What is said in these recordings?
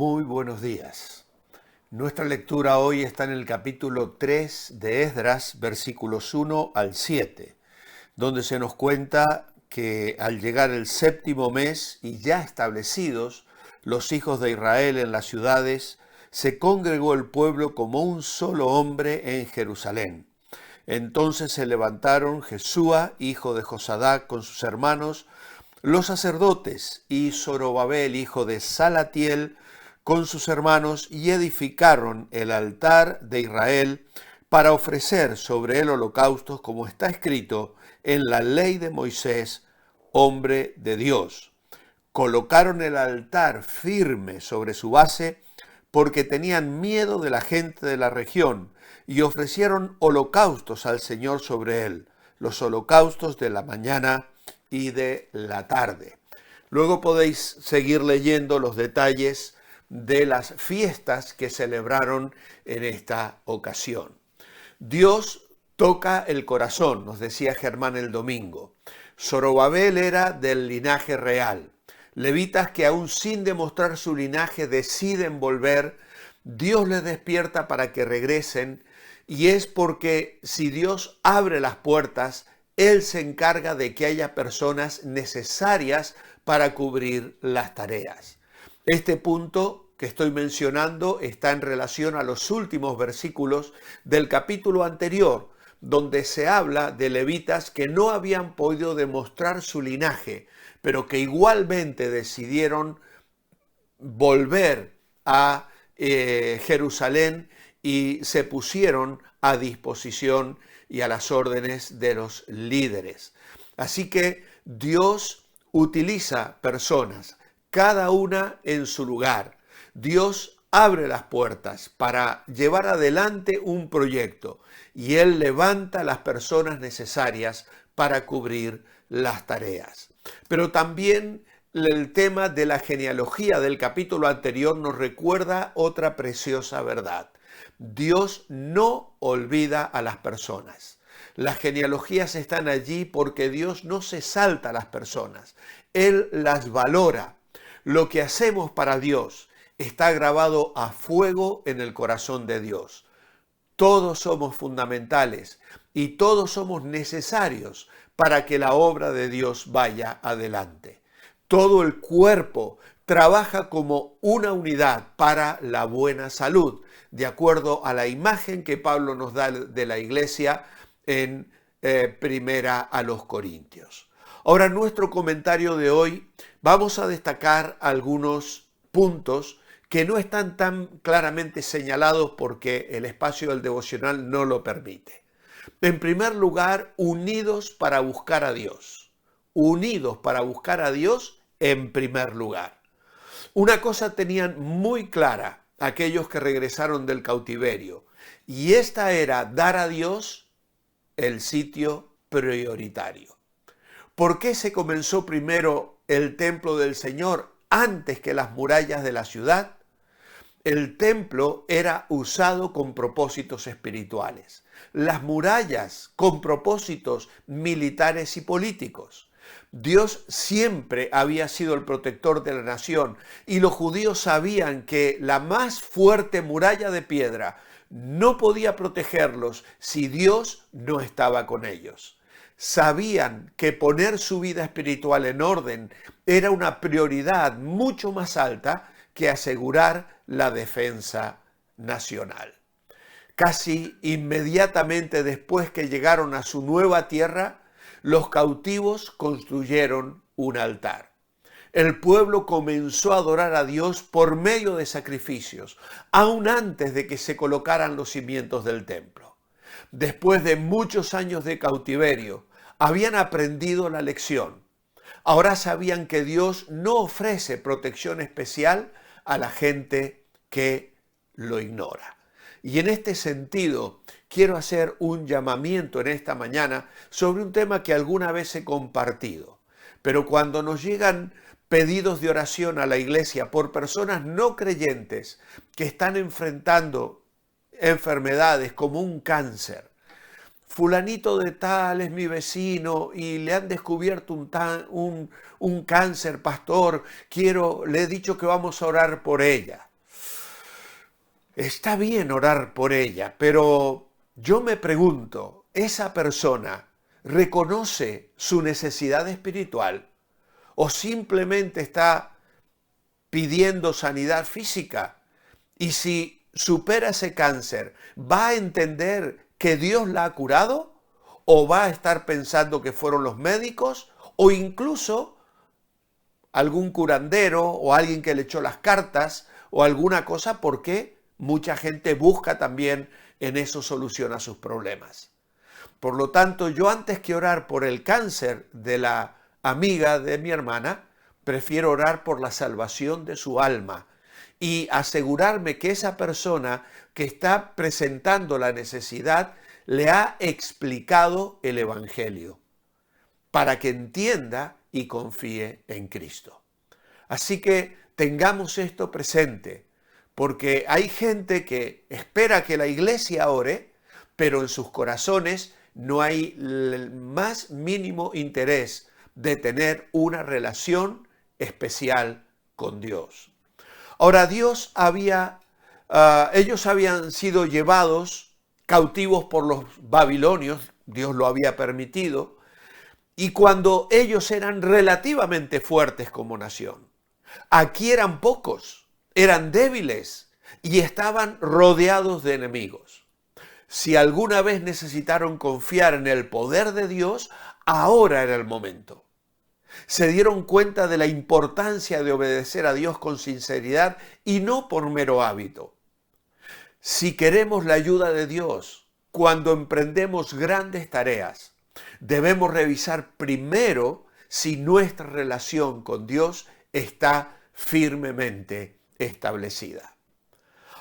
Muy buenos días. Nuestra lectura hoy está en el capítulo 3 de Esdras, versículos 1 al 7, donde se nos cuenta que al llegar el séptimo mes y ya establecidos los hijos de Israel en las ciudades, se congregó el pueblo como un solo hombre en Jerusalén. Entonces se levantaron Jesúa, hijo de Josadac, con sus hermanos, los sacerdotes, y Zorobabel, hijo de Salatiel, con sus hermanos, y edificaron el altar de Israel para ofrecer sobre él holocaustos, como está escrito en la ley de Moisés, hombre de Dios. Colocaron el altar firme sobre su base, porque tenían miedo de la gente de la región, y ofrecieron holocaustos al Señor sobre él, los holocaustos de la mañana y de la tarde. Luego podéis seguir leyendo los detalles de las fiestas que celebraron en esta ocasión. Dios toca el corazón, nos decía Germán el domingo. Zorobabel era del linaje real. Levitas que aún sin demostrar su linaje deciden volver, Dios les despierta para que regresen, y es porque si Dios abre las puertas, Él se encarga de que haya personas necesarias para cubrir las tareas. Este punto que estoy mencionando está en relación a los últimos versículos del capítulo anterior, donde se habla de levitas que no habían podido demostrar su linaje, pero que igualmente decidieron volver a Jerusalén y se pusieron a disposición y a las órdenes de los líderes. Así que Dios utiliza personas, cada una en su lugar. Dios abre las puertas para llevar adelante un proyecto y Él levanta las personas necesarias para cubrir las tareas. Pero también el tema de la genealogía del capítulo anterior nos recuerda otra preciosa verdad. Dios no olvida a las personas. Las genealogías están allí porque Dios no se salta a las personas. Él las valora. Lo que hacemos para Dios está grabado a fuego en el corazón de Dios. Todos somos fundamentales y todos somos necesarios para que la obra de Dios vaya adelante. Todo el cuerpo trabaja como una unidad para la buena salud, de acuerdo a la imagen que Pablo nos da de la iglesia en Primera a los Corintios. Ahora, en nuestro comentario de hoy vamos a destacar algunos puntos que no están tan claramente señalados porque el espacio del devocional no lo permite. En primer lugar, unidos para buscar a Dios. Unidos para buscar a Dios en primer lugar. Una cosa tenían muy clara aquellos que regresaron del cautiverio, y esta era dar a Dios el sitio prioritario. ¿Por qué se comenzó primero el templo del Señor antes que las murallas de la ciudad? El templo era usado con propósitos espirituales, las murallas con propósitos militares y políticos. Dios siempre había sido el protector de la nación y los judíos sabían que la más fuerte muralla de piedra no podía protegerlos si Dios no estaba con ellos. Sabían que poner su vida espiritual en orden era una prioridad mucho más alta que asegurar la defensa nacional. Casi inmediatamente después que llegaron a su nueva tierra, los cautivos construyeron un altar. El pueblo comenzó a adorar a Dios por medio de sacrificios, aún antes de que se colocaran los cimientos del templo. Después de muchos años de cautiverio, habían aprendido la lección. Ahora sabían que Dios no ofrece protección especial a la gente que lo ignora. Y en este sentido, quiero hacer un llamamiento en esta mañana sobre un tema que alguna vez he compartido. Pero cuando nos llegan pedidos de oración a la iglesia por personas no creyentes que están enfrentando enfermedades como un cáncer, fulanito de tal es mi vecino y le han descubierto un cáncer, pastor, le he dicho que vamos a orar por ella. Está bien orar por ella, pero yo me pregunto, ¿esa persona reconoce su necesidad espiritual o simplemente está pidiendo sanidad física? Y si supera ese cáncer, ¿va a entender que Dios la ha curado? ¿O va a estar pensando que fueron los médicos? ¿O incluso algún curandero o alguien que le echó las cartas o alguna cosa? Porque mucha gente busca también en eso solución a sus problemas. Por lo tanto, yo antes que orar por el cáncer de la amiga de mi hermana, prefiero orar por la salvación de su alma y asegurarme que esa persona que está presentando la necesidad le ha explicado el Evangelio para que entienda y confíe en Cristo. Así que tengamos esto presente, porque hay gente que espera que la iglesia ore, pero en sus corazones no hay el más mínimo interés de tener una relación especial con Dios. Ahora, ellos habían sido llevados cautivos por los babilonios, Dios lo había permitido, y cuando ellos eran relativamente fuertes como nación. Aquí eran pocos, eran débiles y estaban rodeados de enemigos. Si alguna vez necesitaron confiar en el poder de Dios, ahora era el momento. Se dieron cuenta de la importancia de obedecer a Dios con sinceridad y no por mero hábito. Si queremos la ayuda de Dios, cuando emprendemos grandes tareas, debemos revisar primero si nuestra relación con Dios está firmemente establecida.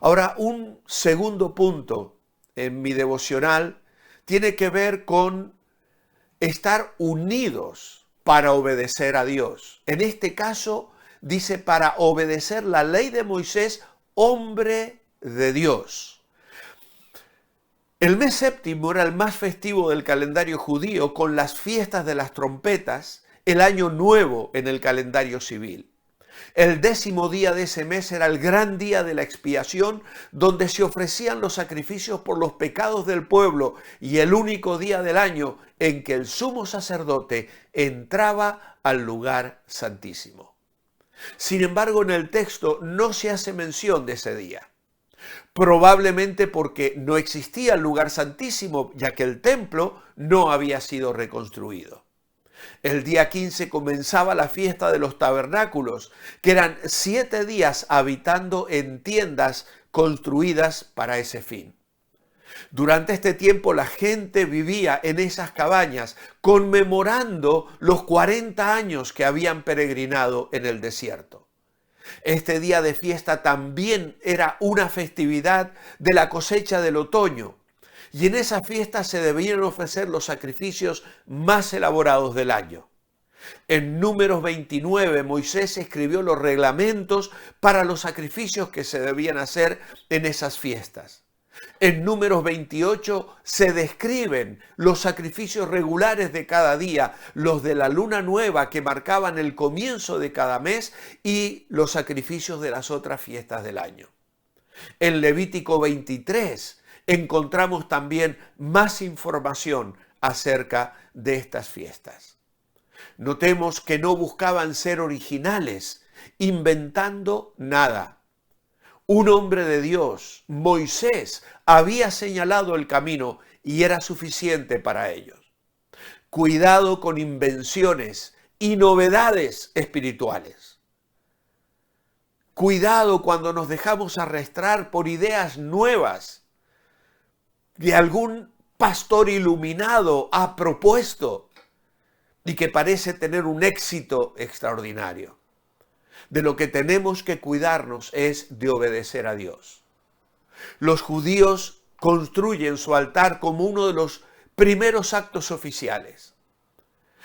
Ahora, un segundo punto en mi devocional tiene que ver con estar unidos para obedecer a Dios. En este caso, dice para obedecer la ley de Moisés, hombre de Dios. El mes séptimo era el más festivo del calendario judío, con las fiestas de las trompetas, el año nuevo en el calendario civil. El 10º día de ese mes era el gran día de la expiación, donde se ofrecían los sacrificios por los pecados del pueblo, y el único día del año en que el sumo sacerdote entraba al lugar santísimo. Sin embargo, en el texto no se hace mención de ese día. Probablemente porque no existía el lugar santísimo, ya que el templo no había sido reconstruido. El día 15 comenzaba la fiesta de los tabernáculos, que eran 7 días habitando en tiendas construidas para ese fin. Durante este tiempo la gente vivía en esas cabañas, conmemorando los 40 años que habían peregrinado en el desierto. Este día de fiesta también era una festividad de la cosecha del otoño, y en esa fiesta se debían ofrecer los sacrificios más elaborados del año. En Números 29, Moisés escribió los reglamentos para los sacrificios que se debían hacer en esas fiestas. En Números 28 se describen los sacrificios regulares de cada día, los de la luna nueva que marcaban el comienzo de cada mes y los sacrificios de las otras fiestas del año. En Levítico 23 encontramos también más información acerca de estas fiestas. Notemos que no buscaban ser originales, inventando nada. Un hombre de Dios, Moisés, había señalado el camino y era suficiente para ellos. Cuidado con invenciones y novedades espirituales. Cuidado cuando nos dejamos arrastrar por ideas nuevas que algún pastor iluminado ha propuesto y que parece tener un éxito extraordinario. De lo que tenemos que cuidarnos es de obedecer a Dios. Los judíos construyen su altar como uno de los primeros actos oficiales.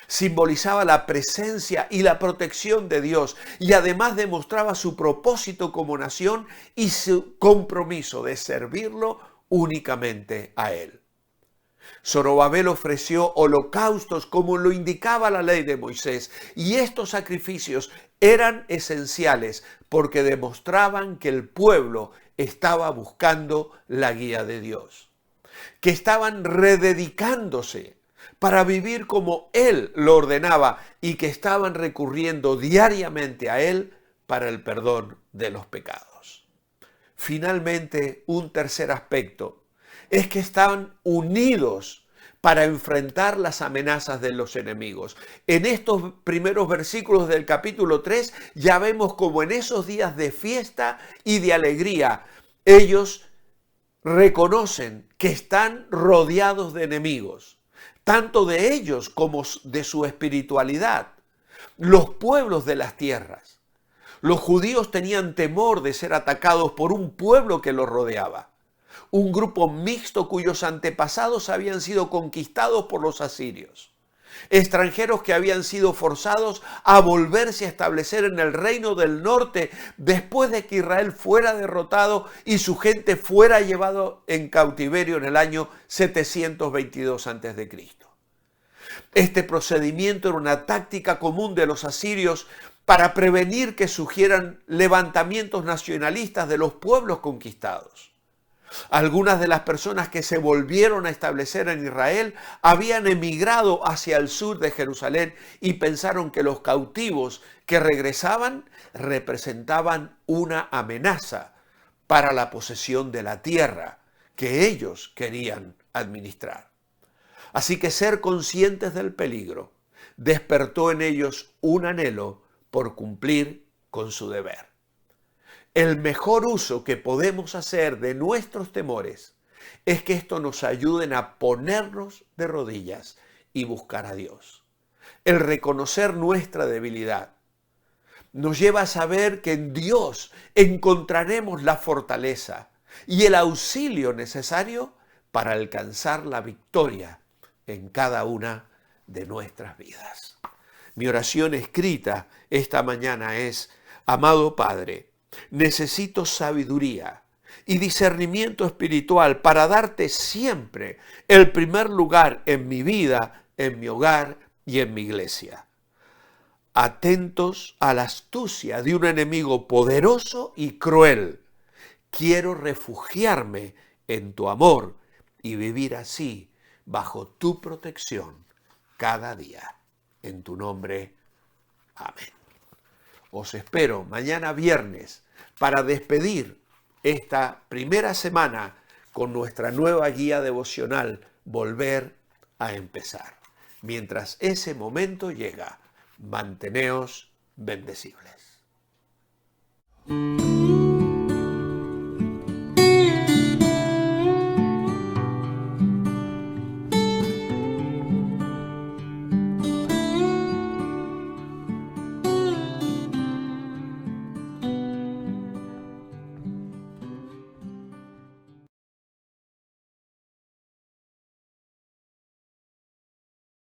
Simbolizaba la presencia y la protección de Dios y además demostraba su propósito como nación y su compromiso de servirlo únicamente a Él. Zorobabel ofreció holocaustos como lo indicaba la ley de Moisés, y estos sacrificios eran esenciales porque demostraban que el pueblo estaba buscando la guía de Dios, que estaban rededicándose para vivir como Él lo ordenaba y que estaban recurriendo diariamente a Él para el perdón de los pecados. Finalmente, un tercer aspecto es que estaban unidos para enfrentar las amenazas de los enemigos. En estos primeros versículos del capítulo 3 ya vemos como en esos días de fiesta y de alegría, ellos reconocen que están rodeados de enemigos, tanto de ellos como de su espiritualidad, los pueblos de las tierras. Los judíos tenían temor de ser atacados por un pueblo que los rodeaba, un grupo mixto cuyos antepasados habían sido conquistados por los asirios, extranjeros que habían sido forzados a volverse a establecer en el reino del norte después de que Israel fuera derrotado y su gente fuera llevado en cautiverio en el año 722 a.C. Este procedimiento era una táctica común de los asirios para prevenir que surgieran levantamientos nacionalistas de los pueblos conquistados. Algunas de las personas que se volvieron a establecer en Israel habían emigrado hacia el sur de Jerusalén y pensaron que los cautivos que regresaban representaban una amenaza para la posesión de la tierra que ellos querían administrar. Así que ser conscientes del peligro despertó en ellos un anhelo por cumplir con su deber. El mejor uso que podemos hacer de nuestros temores es que esto nos ayuden a ponernos de rodillas y buscar a Dios. El reconocer nuestra debilidad nos lleva a saber que en Dios encontraremos la fortaleza y el auxilio necesario para alcanzar la victoria en cada una de nuestras vidas. Mi oración escrita esta mañana es: amado Padre, necesito sabiduría y discernimiento espiritual para darte siempre el primer lugar en mi vida, en mi hogar y en mi iglesia. Atentos a la astucia de un enemigo poderoso y cruel, quiero refugiarme en tu amor y vivir así bajo tu protección cada día. En tu nombre, amén. Os espero mañana viernes para despedir esta primera semana con nuestra nueva guía devocional, Volver a empezar. Mientras ese momento llega, manteneos bendecibles.